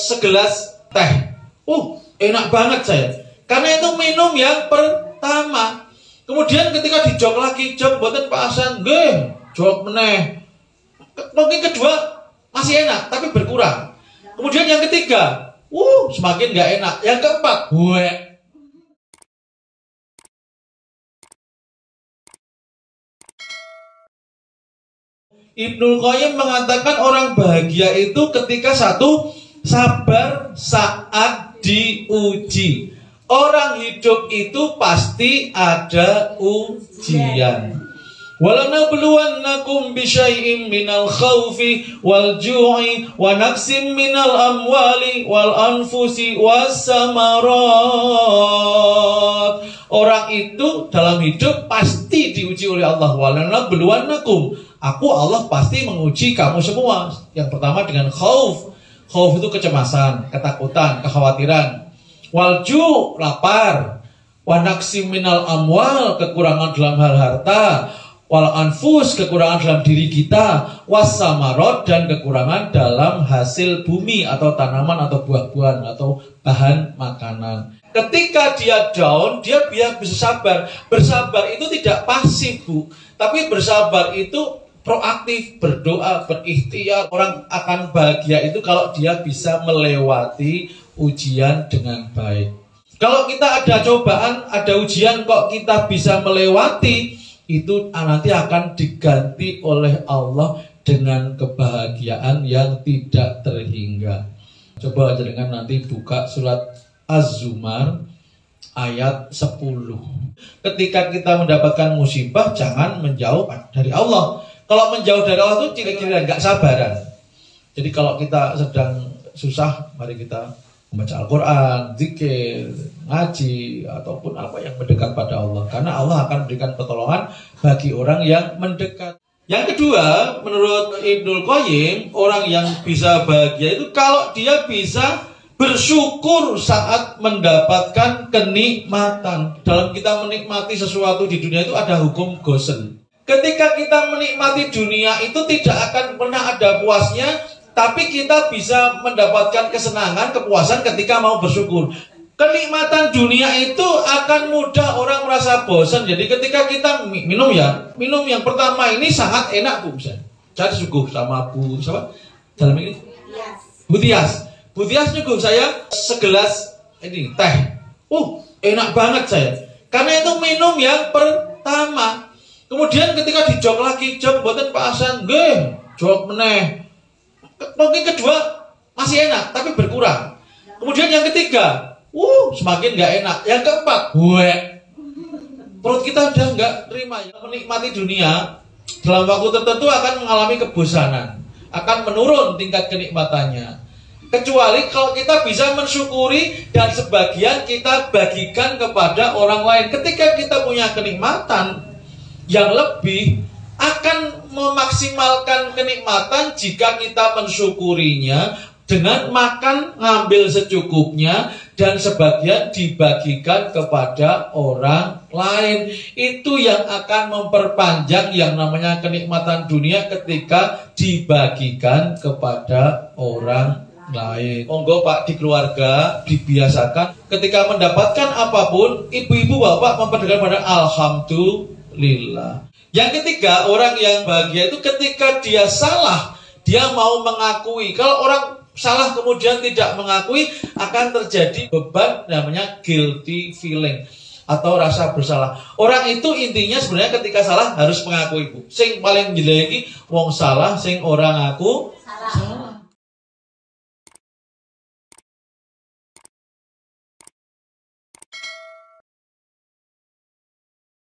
segelas teh. Enak banget saya. Karena itu minum yang pertama. Kemudian ketika dijok lagi, jok buatan Pak Hasan, jok meneh. Mungkin kedua masih enak, tapi berkurang. Kemudian yang ketiga, semakin gak enak. Yang keempat, Ibnul Qayyim mengatakan orang bahagia itu ketika satu, sabar saat diuji. Orang hidup itu pasti ada ujian. Walanabluwannakum bisyai'im minal khawfi wal ju'i wa naqsim minal amwali wal anfusi was samarat. Orang itu dalam hidup pasti diuji oleh Allah. Walanabluwannakum, aku Allah pasti menguji kamu semua. Yang pertama dengan khauf. Khauf itu kecemasan, ketakutan, kekhawatiran. Walju, lapar. Wa naqsim minal amwal, kekurangan dalam hal harta. Wal anfus, kekurangan dalam diri kita. Was samarot, dan kekurangan dalam hasil bumi atau tanaman atau buah-buahan atau bahan makanan. Ketika dia down, dia biar bisa sabar. Bersabar itu tidak pasif, Bu. Tapi bersabar itu proaktif, berdoa, berikhtiar. Orang akan bahagia itu kalau dia bisa melewati ujian dengan baik. Kalau kita ada cobaan, ada ujian kok kita bisa melewati, itu nanti akan diganti oleh Allah dengan kebahagiaan yang tidak terhingga. Coba dengan nanti buka surat Az-Zumar ayat 10. Ketika kita mendapatkan musibah, jangan menjauh dari Allah. Kalau menjauh dari Allah itu ciri-ciri nggak sabaran. Jadi kalau kita sedang susah, mari kita membaca Al-Quran, zikir, ngaji, ataupun apa yang mendekat pada Allah. Karena Allah akan memberikan pertolongan bagi orang yang mendekat. Yang kedua, menurut Ibnul Qayyim, orang yang bisa bahagia itu kalau dia bisa bersyukur saat mendapatkan kenikmatan. Dalam kita menikmati sesuatu di dunia itu ada hukum gosen. Ketika kita menikmati dunia itu tidak akan pernah ada puasnya, tapi kita bisa mendapatkan kesenangan, kepuasan ketika mau bersyukur. Kenikmatan dunia itu akan mudah orang merasa bosan. Jadi ketika kita minum yang pertama ini sangat enak, Bu. Saya disuguh sama Bu siapa? Dalam ini? Bu Tias. Bu Tias nyuguh saya segelas ini teh. Enak banget saya. Karena itu minum yang pertama. Kemudian ketika dijok lagi, jok buatan Pak Hasan, jok meneh. Mungkin kedua masih enak, tapi berkurang. Kemudian yang ketiga, semakin gak enak. Yang keempat, perut kita udah gak terima. Menikmati dunia dalam waktu tertentu akan mengalami kebosanan, akan menurun tingkat kenikmatannya. Kecuali kalau kita bisa mensyukuri dan sebagian kita bagikan kepada orang lain. Ketika kita punya kenikmatan yang lebih, akan memaksimalkan kenikmatan jika kita mensyukurinya dengan makan ngambil secukupnya dan sebagian dibagikan kepada orang lain. Itu yang akan memperpanjang yang namanya kenikmatan dunia ketika dibagikan kepada orang lain. Monggo Pak, di keluarga dibiasakan ketika mendapatkan apapun, ibu-ibu bapak memperdengarkan pada alhamdulillah. Yang ketiga, orang yang bahagia itu ketika dia salah, dia mau mengakui. Kalau orang salah kemudian tidak mengakui, akan terjadi beban namanya guilty feeling atau rasa bersalah. Orang itu intinya sebenarnya ketika salah harus mengakui, Bu. Sing paling jeleki wong salah sing orang ngaku